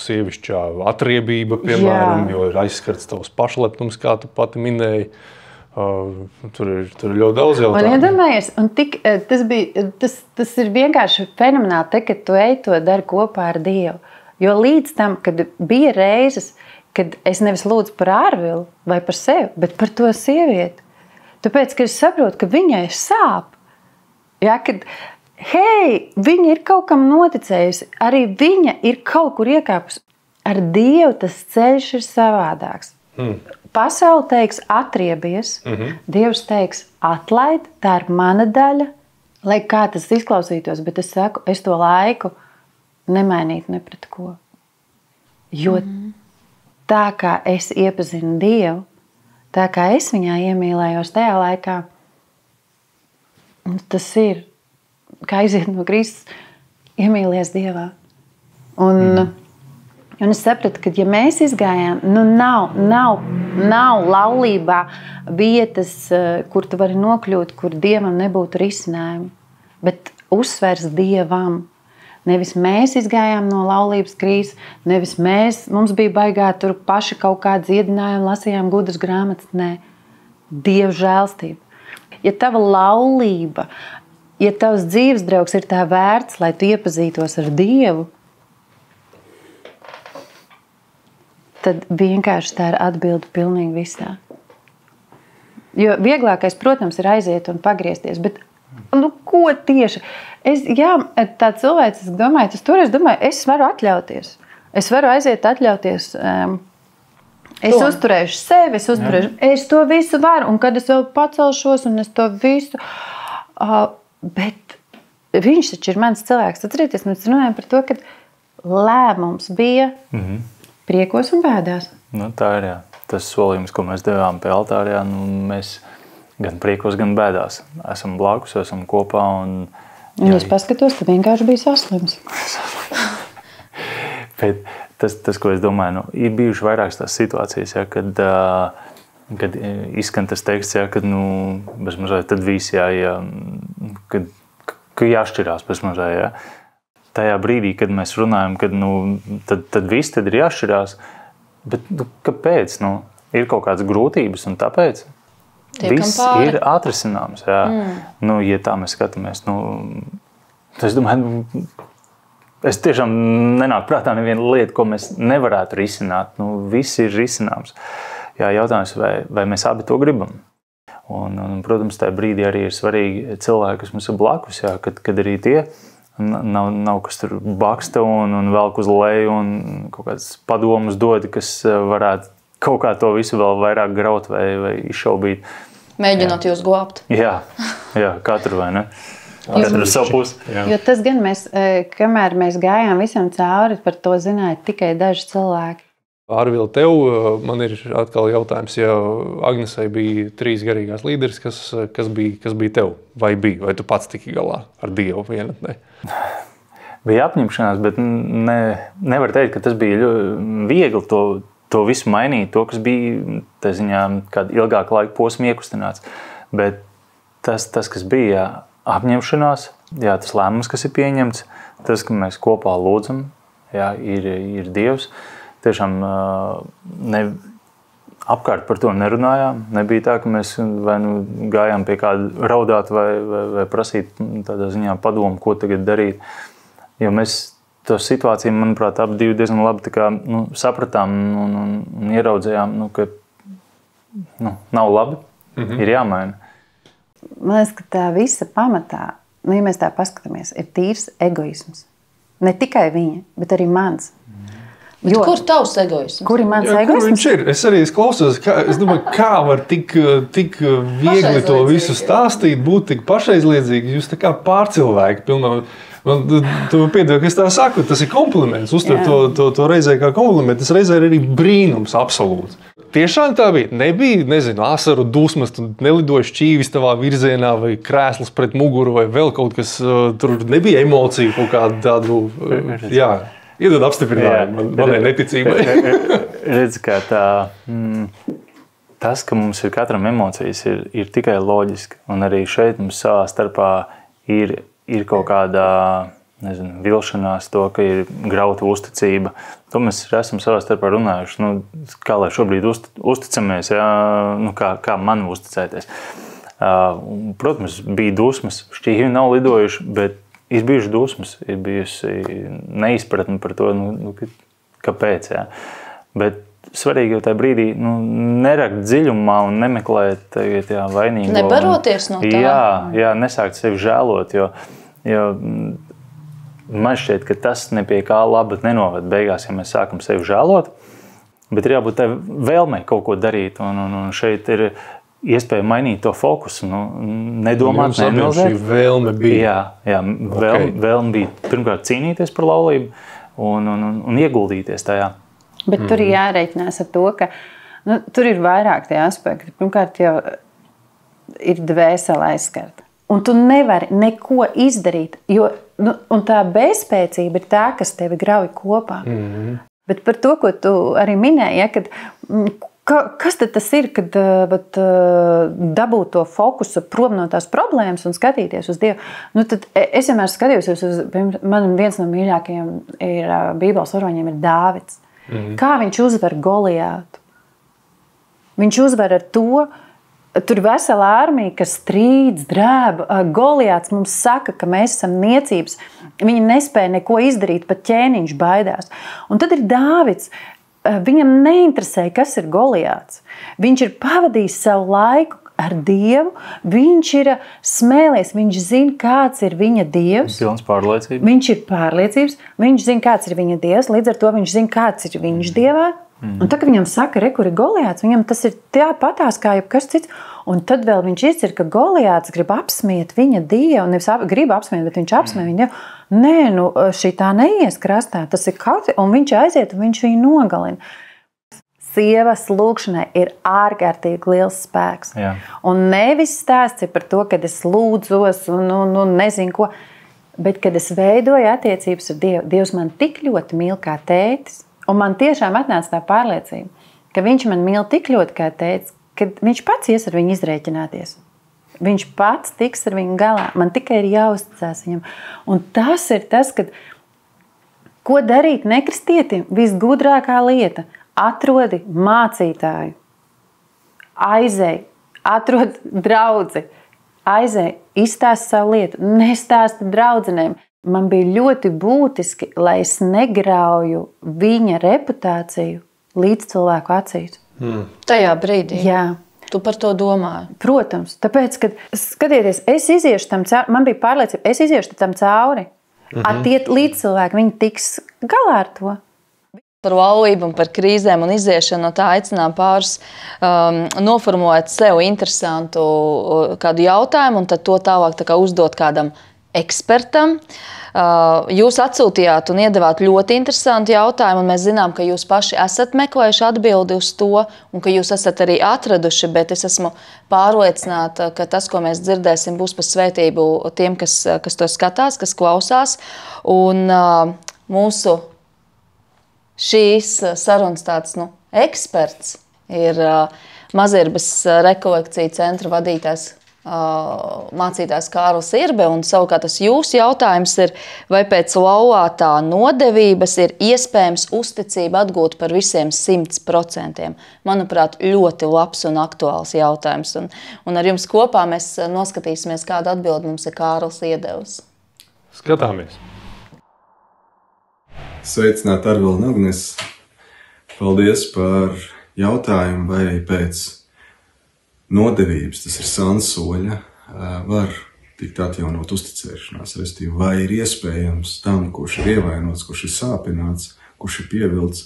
sievišķā atriebība, piemēram, jo ir aizskarts tavs pašlepnums, kā tu pati minēji. Tur ir ļoti daudz jautājumu. Un iedomājies, tas ir vienkārši fenomenāli, kad tu ej to dari kopā ar Dievu. Jo līdz tam, kad bija reizes, kad es nevis lūdzu par Ārvilu vai par sevi, bet par to sievieti. Tāpēc, ka es saprotu, ka viņai sāp. Ja, kad viņa ir kaut kam noticējusi, arī viņa ir kaut kur iekāpusi. Ar Dievu tas ceļš ir savādāks. Pasaule teiks atriebies, Dievs teiks atlaid, tā ir mana daļa, lai kā tas izklausītos, bet es saku, es to laiku nemainītu ne pret ko. Jo tā kā es iepazinu Dievu, tā kā es viņā iemīlējos tajā laikā, tas ir kā aiziet no krīzes, iemīlies Dievā. Un es sapratu, ka ja mēs izgājām, nav laulībā vietas, kur tu vari nokļūt, kur Dievam nebūtu risinājumu, bet uzsvers Dievam. Nevis mēs izgājām no laulības krīzes, nevis mums bija baigā tur paši kaut kādu dziedinājumu, lasījām gudras grāmatas, nē. Dieva žēlstība. Ja tava laulība, ja tavs dzīves draugs ir tā vērts, lai tu iepazītos ar Dievu, tad vienkārši tā ir atbilde pilnīgi visā. Jo vieglākais, protams, ir aiziet un pagriezties, bet ko tieši? Tā cilvēks, es domāju, es varu atļauties. Es varu aiziet atļauties. Es uzturēšu sevi, es to visu varu, un kad es vēl pacelšos, un es to visu... Bet viņš taču ir mans cilvēks. Atcerieties, mēs runājam par to, ka lēmums bija priekos un bēdās. Tā ir, jā. Tas solījums, ko mēs devām pie altārā, mēs gan priekos, gan bēdās. Esam blakus, esam kopā. Un es paskatos, ka vienkārši bija saslims. Bet tas, ko es domāju, ir bijuši vairākas tās situācijas, ja, kad izskan tas teksts, ja, kad bezmazliet tad visi ka jāšķirās bezmazliet. Ja. Tajā brīdī, kad mēs runājam, kad tad viss tad ir jāšķirās, bet kāpēc? Ir kaut kādas grūtības un tāpēc viss ir atrisināms. Ja. Ja tā mēs skatāmies, es domāju, es tiešām nenāk prātā neviena lieta, ko mēs nevarētu risināt. Viss ir risināms. Jā, jautājums, vai mēs abi to gribam. Un, protams, tajā brīdī arī ir svarīgi cilvēki, kas mums ir blakus, jā, kad arī tie nav kas tur baksta un velk uz leju un kaut kādas padomus dod, kas varētu kaut kā to visu vēl vairāk graut vai izšaubīt. Mēģinot jūs glābt. Jā, katru vai ne? Katru ar savu pusi. Jo tas gan mēs, kamēr mēs gājām visam cauri, par to zināja tikai daži cilvēki. Arvila, tev man ir atkal jautājums, ja Agnesei bija 3 garīgās līderis, kas bija tev? Vai tu pats tiki galā ar Dievu vienatnē? Bija apņemšanās, bet nevar teikt, ka tas bija viegli to visu mainīt, to, kas bija tā ziņā kādu ilgāku laiku posmu iekustināts. Bet tas, kas bija apņemšanās, jā, tas lēmums, kas ir pieņemts, tas, ka mēs kopā lūdzam, jā, ir Dievs. Tiešām apkārt par to nerunājām. Nebija tā, ka mēs vai gājām pie kāda raudāt vai prasīt tādā ziņā padomu, ko tagad darīt. Jo mēs to situāciju, manuprāt, abi diezgan labi sapratām un ieraudzējām, ka nav labi, ir jāmaina. Man liekas, ka tā visa pamatā, ja mēs tā paskatāmies, ir tīrs egoisms. Ne tikai viņa, bet arī mans. Kur tavs egoisms? Kur ir mans egoisms? Kur viņš ir? Es arī klausos, es domāju, kā var tik viegli to visu stāstīt, būt tik pašaizliedzīgi. Jūs tā kā pārcilvēki pilnā. Tu piedod, ka es tā saku, tas ir kompliments. Uztver to reizē kā komplimentu, tas reizē ir arī brīnums absolūts. Tiešām tā bija? Nebija, asaru dusmas, tu nelidoji šķīvis tavā virzienā vai krēsls pret muguru vai vēl kaut kas, tur nebija emociju kaut kādu tādu, jā. Iedod apstiprinājumu manai neticībai. Redz, kā tas, ka mums ir katram emocijas, ir tikai loģiski. Un arī šeit mums savā starpā ir kaut kādā vilšanās to, ka ir grauta uzticība. To mēs esam savā starpā runājuši. Kā lai šobrīd uzticamies, jā? Kā man uzticēties. Protams, bija dusmas, šķīvi nav lidojuši, bet ir bijuši dusmas, ir bijusi neizpratne par to, kāpēc. Jā. Bet svarīgi jau tajā brīdī nerakt dziļumā un nemeklēt vainīgo. Nebaroties no tā. Jā, nesākt sevi žēlot, jo man šķiet, ka tas nepie kā laba nenoved beigās, ja mēs sākam sevi žēlot, bet ir jābūt tai vēlmei kaut ko darīt, un šeit ir iespēja mainīt to fokusu, nedomāt, neanalizēt. Šī vēlme bija. Jā, vēlme bija pirmkārt cīnīties par laulību un ieguldīties tajā. Bet tur ir jārēķinās ar to, ka tur ir vairāk tie aspekti. Pirmkārt jau ir dvēsele aizskarta. Un tu nevari neko izdarīt, jo un tā bezspēcība ir tā, kas tevi grauj kopā. Bet par to, ko tu arī minēji, ja, kad kas tad tas ir, kad dabūt to fokusu prom no tās problēmas un skatīties uz Dievu? Tad es vienmēr skatījos uz, man viens no mīļākajiem ir Bībeles varoņiem ir Dāvids. Kā viņš uzvar Goliātu? Viņš uzvar ar to, tur vesela armija, kas strīds, drēb. Goliāts mums saka, ka mēs esam niecības. Viņi nespēja neko izdarīt, pat ķēniņš baidās. Un tad ir Dāvids. Viņam neinteresēja, kas ir Goliāts. Viņš ir pavadījis savu laiku ar Dievu, viņš ir smēlies, viņš zina, kāds ir viņa Dievs. Pilns pārliecības. Viņš ir pārliecības, viņš zina, kāds ir viņa Dievs, līdz ar to viņš zina, kāds ir viņš Dievā. Un tad, kad viņam saka, kur ir Goliāts, viņam tas ir tāpatās kā jebkas cits. Un tad vēl viņš izcer, ka Goliāts grib apsmiet viņa Dievu, nevis grib apsmiet, bet viņš apsmiet viņa Dievu. Nē, šī tā neies krastā, tas ir kaut kas, un viņš aiziet, un viņš viņu nogalina. Sievas lūkšanai ir ārkārtīgi liels spēks. Jā. Un nevis stāsts ir par to, kad es lūdzos un nezinu ko, bet kad es veidoju attiecības ar Dievu, Dievs man tik ļoti mīl kā tētis, un man tiešām atnāca tā pārliecība, ka viņš man mīl tik ļoti kā tētis, ka viņš pats ies ar viņu izrēķināties. Viņš pats tiks ar viņu galā. Man tikai ir jāuzticās viņam. Un tas ir tas, kad ko darīt nekristietim? Visgudrākā lieta. Atrodi mācītāju. Aizej. Atrod draudzi. Aizej. Izstāst savu lietu. Nestāsti draudzenēm. Man bija ļoti būtiski, lai es negrauju viņa reputāciju līdz cilvēku acīs. Tajā brīdī. Jā. Tu par to domāji? Protams, tāpēc, kad skatieties, es iziešu tam cauri, man bija pārliecība, es iziešu tam cauri. Attiet līdz cilvēki, viņi tiks galā ar to. Par laulību un par krīzēm un iziešanu no tā aicinām pāris noformulēt sev interesantu kādu jautājumu un tad to tālāk uzdot kādam ekspertam. Jūs atsūtījāt un iedevāt ļoti interesantu jautājumu, un mēs zinām, ka jūs paši esat meklējuši atbildi uz to, un ka jūs esat arī atraduši, bet es esmu pārliecināta, ka tas, ko mēs dzirdēsim, būs par svētību tiem, kas to skatās, kas klausās. Un mūsu šīs sarunas tāds eksperts ir Mazirbas rekolekcija centra vadītājs mācītājs Kārlis Irbe, un savukārt tas jūsu jautājums ir, vai pēc laulātā nodevības ir iespējams uzticību atgūt par visiem 100%. Manuprāt, ļoti labs un aktuāls jautājums. Un ar jums kopā mēs noskatīsimies, kādu atbildi mums ir Kārlis iedevis. Skatāmies. Sveicināt Arvila un Agnes. Paldies par jautājumu, vai pēc nodevības, tas ir sansoļa, var tikt atjaunot uzticēšanās, restīvi, vai ir iespējams tam, kurš ir ievainots, kurš ir sāpināts, kurš ir pievilts,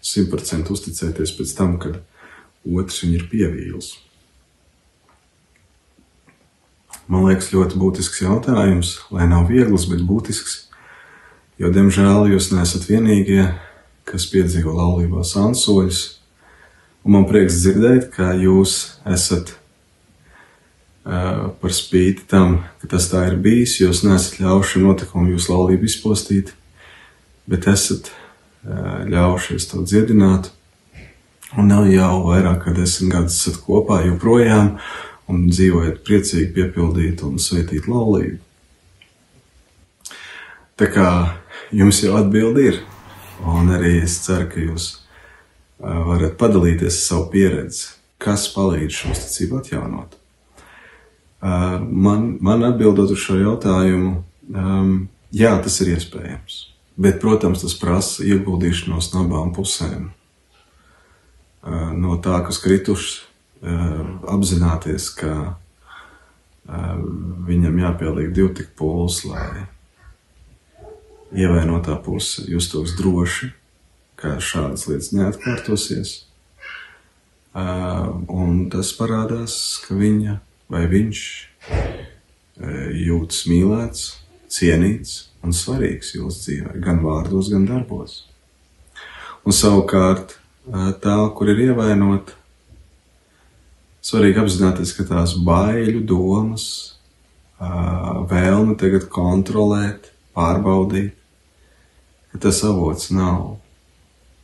100% uzticēties pēc tam, kad otrs viņu ir pievīlis. Man liekas, ļoti būtisks jautājums, lai nav viegls, bet būtisks, jo, diemžēl, jūs neesat vienīgie, kas piedzīvo laulībā sansoļus. Un man prieks dzirdēt, ka jūs esat par spīti tam, ka tas tā ir bijis, jūs neesat ļauši notikumu jūsu laulību izpostīt, bet esat ļaušies to dziedināt. Un jau vairāk kā 10 gadus esat kopā joprojām un dzīvojat priecīgi piepildīt un svētīt laulību. Tā kā jums jau atbildi ir, un arī es ceru, ka jūs varat padalīties ar savu pieredzi, kas palīdz šo uzticību atjaunot. Man atbildot uz šo jautājumu, jā, tas ir iespējams, bet, protams, tas prasa ieguldīšanos no abām pusēm. No tā, kas kritušas, apzināties, ka viņam jāpieliek 2 tik pūles, lai ievainotā puse justos droši, ka šādas lietas neatkārtosies. Un tas parādās, ka viņa vai viņš jūtas mīlēts, cienīts un svarīgs jūsu dzīvē, gan vārdos, gan darbos. Un savukārt tā, kur ir ievainota, svarīgi apzināties, ka tās baiļu domas, vēlme tagad kontrolēt, pārbaudīt, ka tas avots nav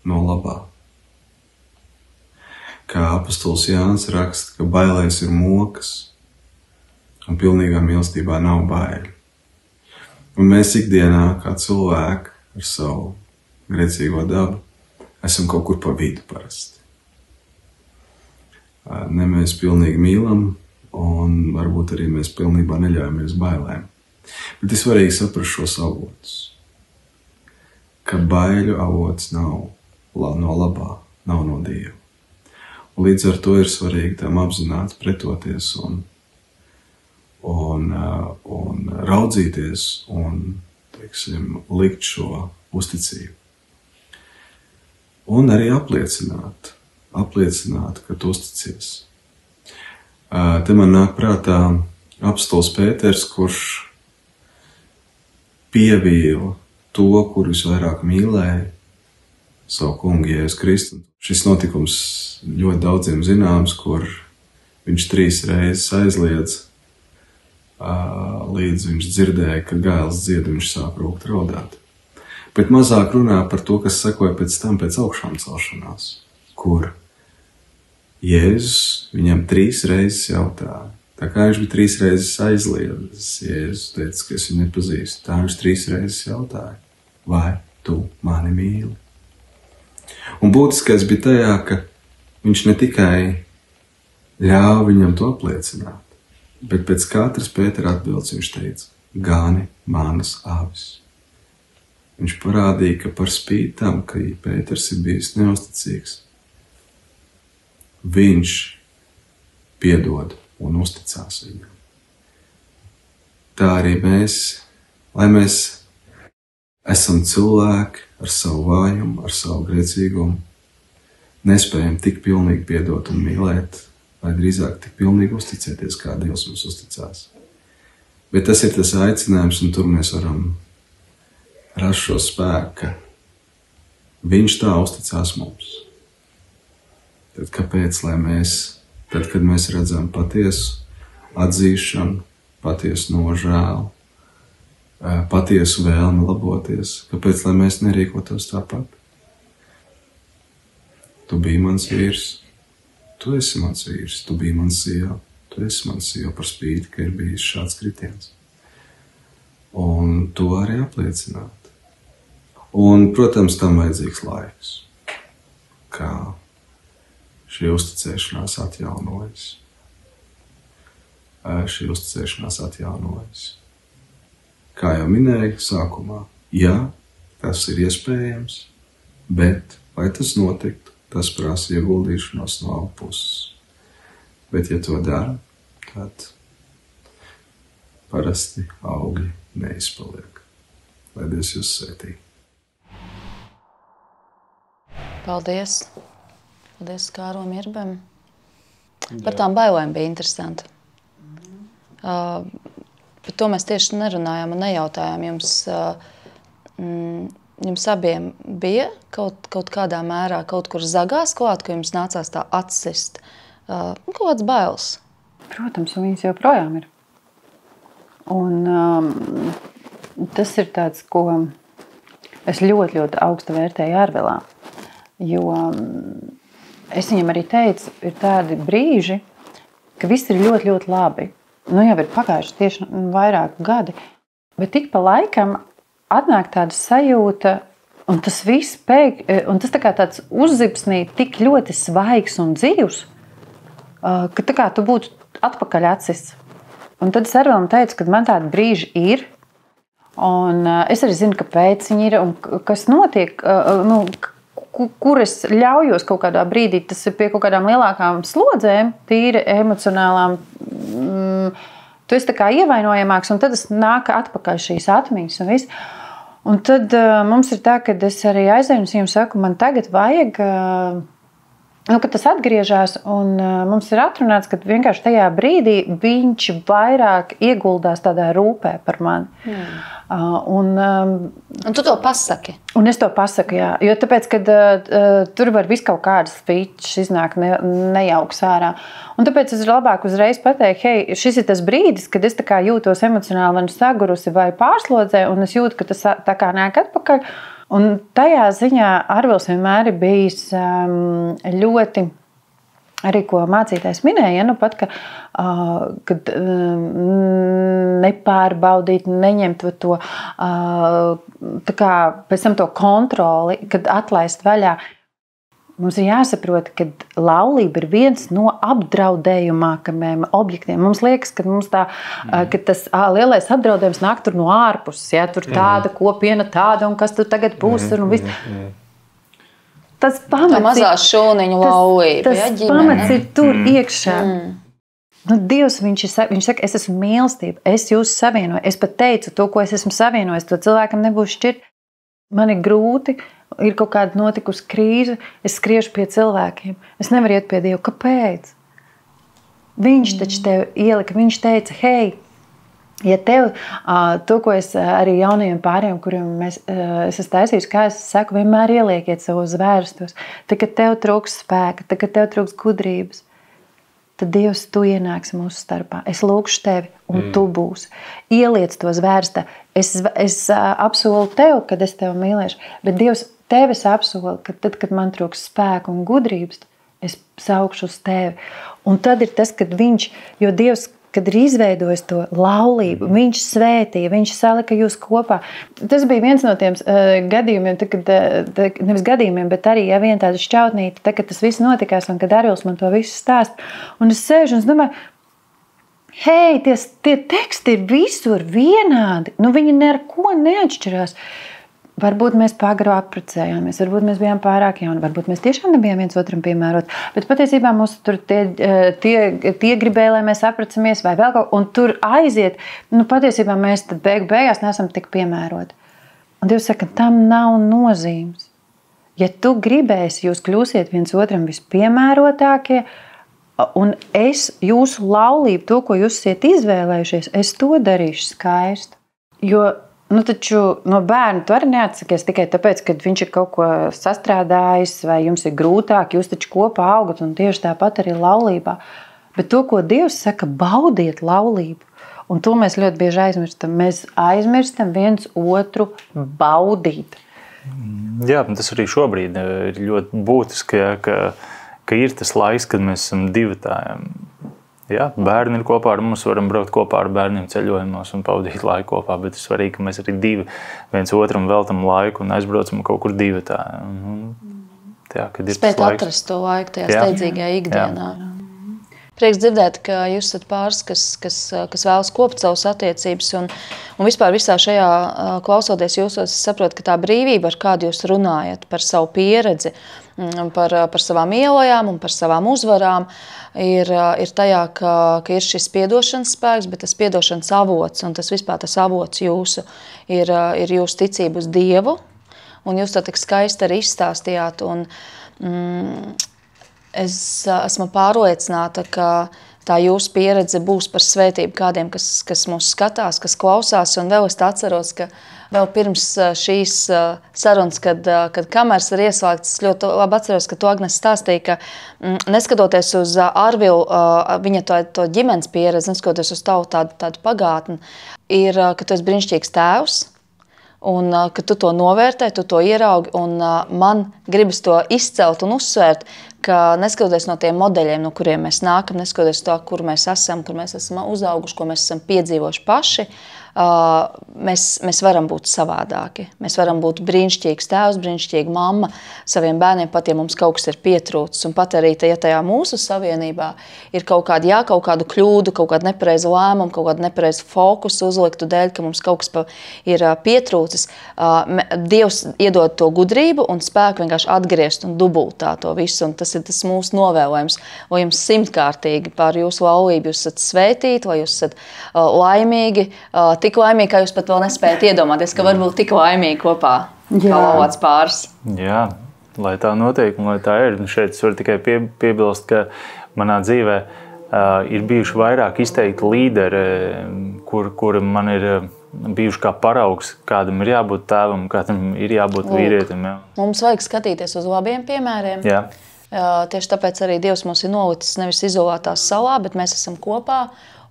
no labā. Kā apostols Jānis raksta, ka bailēs ir mokas, un pilnīgā mīlestībā nav baiļu. Un mēs ikdienā, kā cilvēki ar savu grēcīgo dabu, esam kaut kur pa vidu parasti. Ne mēs pilnīgi mīlam, un varbūt arī mēs pilnībā neļaujamies bailēm. Bet ir svarīgi saprast šos avotus, ka baiļu avots nav no labā, nav no Dieva. Un līdz ar to ir svarīgi tam apzināti pretoties un raudzīties un, teiksim, likt šo uzticību. Un arī apliecināt, ka tu uzticies. Te man nāk prātā apostols Pēters, kurš pievīla to, kur visvairāk mīlēja, savu kungu Jēzu Kristu. Šis notikums ļoti daudziem zināms, kur viņš 3 reizes aizliedz, līdz viņš dzirdēja, ka gailes dzied, viņš sāk rūkt raudāt. Bet mazāk runā par to, kas sekoja pēc tam, pēc augšām celšanās, kur Jēzus viņam 3 reizes jautāja. Tā kā viņš bija 3 reizes aizliedzis, Jēzus teica, ka es viņu nepazīstu. Tā viņš 3 reizes jautāja, vai tu mani mīli? Un būtiskais bija tajā, ka viņš ne tikai ļāva viņam to apliecināt, bet pēc katras Pētera atbildes viņš teica, gani manas avis. Viņš parādīja, ka par spīti tam, ka Pēters ir bijis neusticīgs, viņš piedod un uzticās viņam. Tā arī mēs, lai mēs esam cilvēki ar savu vājumu, ar savu grēcīgumu, nespējam tik pilnīgi piedot un mīlēt, vai drīzāk tik pilnīgi uzticēties, kā Dievs mums uzticās. Bet tas ir tas aicinājums, un tur mēs varam rast šo spēku, ka viņš tā uzticās mums. Tad kāpēc, lai mēs, tad, kad mēs redzam patiesu atzīšanu, patiesu nožēlu, patiesu vēlmi laboties, kāpēc, lai mēs nerīkotos tāpat? Tu biji mans vīrs, tu esi mans vīrs, tu biji mans sieva, tu esi mans sieva par spīti, ka ir bijis šāds kritiens. Un to arī apliecināt. Un, protams, tam vajadzīgs laiks, kā šī uzticēšanās atjaunojas. Šī uzticēšanās atjaunojas. Kā jau minēju sākumā, jā, tas ir iespējams, bet, lai tas notiktu, tas prasa ieguldīšanos no abu puses. Bet, ja to dara, tad parasti augļi neizpaliek. Lai Dievs jūs svētī. Paldies. Paldies Kārom Irbem. Par tām bailēm bija interesanti. Par to mēs tieši nerunājām un nejautājām. Jums abiem bija kaut kādā mērā kaut kur zagās klāt, ka jums nācās tā atsist? Kaut kāds bailes? Protams, un viņas joprojām ir. Un tas ir tāds, ko es ļoti, ļoti augstu vērtēju Arvilā. Jo es viņam arī teicu, ir tādi brīži, ka viss ir ļoti, ļoti labi. Nu jau ir pagājuši tieši vairāku gadi. Bet tik pa laikam atnāk tāda sajūta, un tas viss un tas tā kā tāds uzzipsnī tik ļoti svaigs un dzīvs, ka tā kā tu būtu atpakaļ atsists. Un tad es Arvilam teicu, ka man tādi brīži ir, un es arī zinu, kāpēc viņi ir, un kas notiek, kur es ļaujos kaut kādā brīdī, tas ir pie kaut kādām lielākām slodzēm, tīri emocionālām, tu esi tā kā ievainojamāks, un tad es nāku atpakaļ šīs atmiņas un viss. Un tad mums ir tā, ka es arī aizēju un viņam saku, man tagad vajag, kad tas atgriežās, un mums ir atrunāts, ka vienkārši tajā brīdī viņš vairāk ieguldās tādā rūpē par mani. Un tu to pasaki? Un es to pasaku, jā. Jo tāpēc, kad tur var visu kaut kādas spīčas iznākt nejauks ārā. Un tāpēc es labāk uzreiz pateikt, hei, šis ir tas brīdis, kad es tā kā jūtos emocionāli vai sagurusi vai pārslodzē, un es jūtu, ka tas tā kā nāk atpakaļ. Un tajā ziņā Arvils vienmēr ir bijis ļoti, arī ko mācītājs minēja, pat, kad nepārbaudīt, neņemt to, tā kā pēc tam to kontroli, kad atlaist vaļā. Mums ir jāsaprot, ka laulība ir viens no apdraudējumākajiem objektiem. Mums liekas, ka, ka tas lielais apdraudējums nāk tur no ārpuses. Ja? Tur tāda kopiena, tāda, un kas tur tagad būs. Tas pamats, tā mazā šūniņu laulība. Tas pamats ir tur iekšā. Dievs, viņš saka, es esmu mīlestība, es jūs savienoju. Es pat teicu to, ko es esmu savienojis, to cilvēkam nebūs šķirt. Man ir grūti, ir kaut kāda notikusi krīze, es skriešu pie cilvēkiem. Es nevaru iet pie Dievu. Kāpēc? Viņš taču tev ielika, viņš teica, hei, ja tev to, ko es arī jaunajiem pāriem, kuriem es esmu taisījis, kā es saku, vienmēr ieliekiet savos zvērstos. Tad, kad tev trūks spēka, tad, kad tev trūks gudrības, tad Dievs, tu ienāksi mūsu starpā. Es lūkšu tevi, un tu būsi. Ieliec to zvērstā. Es apsolu tev, kad es tevi mīlēšu, bet Dievs, tevi es apsolu, ka tad, kad man trūks spēka un gudrības, es saukšu uz tevi. Un tad ir tas, kad viņš, jo Dievs, kad ir izveidojis to laulību, viņš svētīja, viņš salika jūs kopā. Tas bija viens no tiem gadījumiem, nevis gadījumiem, bet arī viena tāda šķautnīte, kad tas viss notikās un kad Arvils man to visu stāst. Un es sēžu un es domāju, hei, tie teksti ir visur vienādi, viņi neko neatšķirās. Varbūt mēs pāragri apprecējāmies, varbūt mēs bijām pārāk jauni, varbūt mēs tiešām nebijām viens otram piemēroti, bet patiesībā mums tur tie gribēja, lai mēs apprecamies vai vēl kaut ko, un tur aiziet, patiesībā mēs tad beigās neesam tik piemēroti. Un Dievs saka, tam nav nozīmes. Ja tu gribēsi, jūs kļūsiet viens otram vispiemērotākie, Un es jūsu laulību, to, ko jūs esat izvēlējušies, es to darīšu skaistu. Jo taču no bērna tu arī neatsakies tikai tāpēc, ka viņš ir kaut ko sastrādājis vai jums ir grūtāk, jūs taču kopā augat un tieši tāpat arī laulībā. Bet to, ko Dievs saka, baudiet laulību. Un to mēs ļoti bieži aizmirstam. Mēs aizmirstam viens otru baudīt. Jā, tas arī šobrīd ir ļoti būtiski, ka ir tas laiks, kad mēs esam divatājiem. Jā, bērni ir kopā ar mums, varam braukt kopā ar bērniem ceļojumos un pavadīt laiku kopā, bet ir svarīgi, ka mēs arī divi viens otram veltam laiku un aizbraucam kaut kur divatājiem. Spēt atrast to laiku tajā steidzīgajā ikdienā. Prieks dzirdēt, ka jūs esat pāris, kas vēlas kopt savas attiecības. Un vispār visā šajā klausoties jūsos, es saprotu, ka tā brīvība, ar kādu jūs runājat par savu pieredzi, par savām ielojām un par savām uzvarām, ir tajā, ka ir šis piedošanas spēks, bet tas piedošanas avots, un tas vispār tas avots jūsu ir jūsu ticība uz Dievu. Un jūs to tik skaisti arī izstāstījāt. Es esmu pārliecināta, ka tā jūsu pieredze būs par svētību kādiem, kas mūs skatās, kas klausās. Un vēl es atceros, ka vēl pirms šīs sarunas, kad kameras ir ieslēgtas, es ļoti labi atceros, ka to Agnes stāstīja, ka neskatoties uz Arvilu, viņa to ģimenes pieredzi, neskatoties uz tavu tādu pagātni, ir, ka tu esi brīnišķīgs tēvs. Un ka tu to novērtē, tu to ieraugi, un man gribas to izcelt un uzsvērt, ka neskatoties no tiem modeļiem, no kuriem mēs nākam, neskatoties to, kur mēs esam uzauguši, ko mēs esam piedzīvojuši paši, mēs varam būt savādāki. Mēs varam būt brīnišķīgs tēvs, brīnišķīga mamma saviem bērniem, pat ja mums kaut kas ir pietrūcis. Un pat arī tajā mūsu savienībā ir kaut kādu kļūdu, kaut kādu nepareizu lēmumu, kaut kādu nepareizu fokusu uzliktu dēļ, ka mums kaut kas ir pietrūcis. Dievs iedod to gudrību un spēku vienkārši atgriezt un dubultā to visu. Un tas ir tas mūsu novēlējums, lai jums 100-kārtīgi par jūsu laulību jūs esat svētīti, lai jūs esat laimīgi, tik laimīgi, kā jūs pat vēl nespējat iedomāties, ka varbūt tik laimīgi kopā kā laulāts pāris. Jā, lai tā notiek un lai tā ir. Un šeit es varu tikai piebilst, ka manā dzīvē ir bijuši vairāk izteikti līderi, kur man ir bijuši kā paraugs, kādam ir jābūt tēvam, kādam ir jābūt vīrietim. Jā. Mums vajag skatīties uz labiem piemēriem. Jā. Tieši tāpēc arī Dievs mūs ir nolicis nevis izolētā salā, bet mēs esam kopā.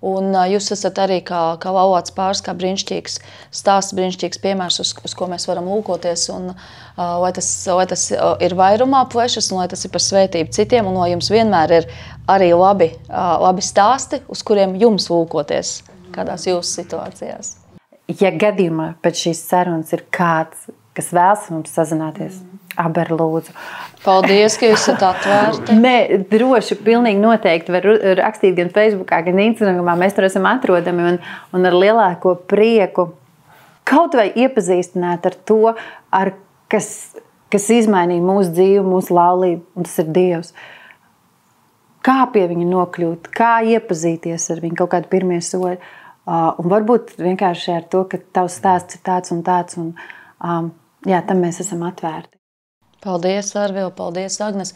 Un jūs esat arī kā laulāts pāris, kā brīnišķīgs stāsts, brīnišķīgs piemērs, uz ko mēs varam lūkoties. Un, lai tas ir vairumā plešas, un lai tas ir par svētību citiem, un lai jums vienmēr ir arī labi stāsti, uz kuriem jums lūkoties kādās jūsu situācijās. Ja gadījumā pēc šīs sarunas ir kāds, kas vēlas mums sazināties, Aber lūdzu. Paldies, ka jūs esat atvērti. Nē, droši, pilnīgi noteikti var rakstīt gan Facebookā, gan Instagramā. Mēs tur esam atrodami un ar lielāko prieku kaut vai iepazīstināt ar to, kas izmainīja mūsu dzīvi, mūsu laulību, un tas ir Dievs. Kā pie viņa nokļūt, kā iepazīties ar viņu, kaut kādu pirmie soļi. Un varbūt vienkārši ar to, ka tavs stāsts ir tāds un tāds, un tam mēs esam atvērti. Paldies, Arvila, paldies, Agnes.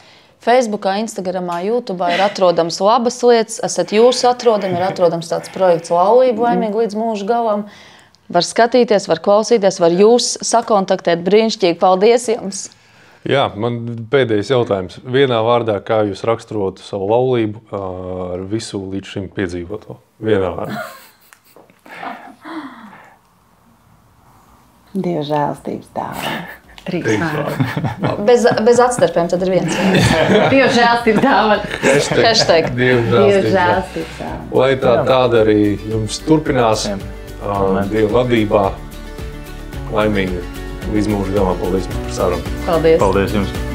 Facebookā, Instagramā, YouTubā ir atrodams labas lietas, esat jūs atrodami, ir atrodams tāds projekts laulību laimīgi līdz mūža galam. Var skatīties, var klausīties, var jūs sakontaktēt brīnišķīgi. Paldies jums! Jā, man pēdējais jautājums. Vienā vārdā, kā jūs raksturotu savu laulību ar visu līdz šim piedzīvoto? Vienā vārdā. Dieva žēlstības dāvana. 3 vārdi. Bez atstarpēm tad ir viens. Dieva žēlstības dāvana. Hashtag. Dieva žēlstības dāvana. Lai tāda arī jums turpinās. Dieva vadībā. Laimīgi. Līdz mūža galam. Paldies jums par sarunu. Paldies. Paldies jums.